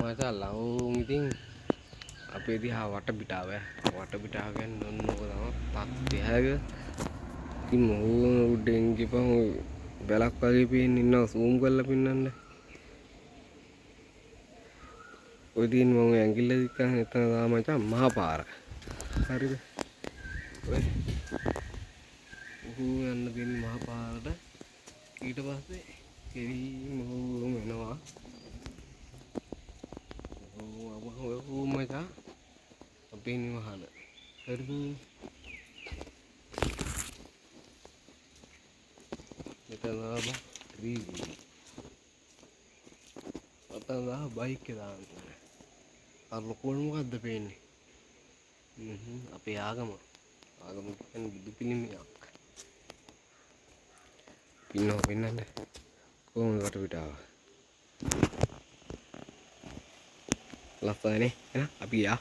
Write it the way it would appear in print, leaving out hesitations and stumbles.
මචං ලවුන් ඉතින් අපේ දිහා වටපිටාව වටපිටාව කියන්නේ ඔන්නෝක තමයි තත්ත්වයක. ඉතින් මොහොම උඩෙන් ගිහපම වැලක් වගේ පේන්න ඉන්නවා සූම් කරලා පෙන්නන්න. ඔය දින් මම ඇඟිල්ල දික්කන් එතන තමයි මචං මහ පාර. හරිද? ඔය යන්න තියෙන මහ පාරට ඊට පස්සේ කෙලින්ම එනවා. ඔය මචං අපේ නිවහන. හරිද? මෙතන රීවි. අතන බයික් එක දාන්න. අර ලොකුවට මොකද්ද පේන්නේ? අපේ ආගම. ආගම කියන්නේ බුදු පිළිමයක්. පින්නව පෙන්නන්න. කොහොමද වටපිටාව? ලස්සනනේ. එහෙනම් අපි යා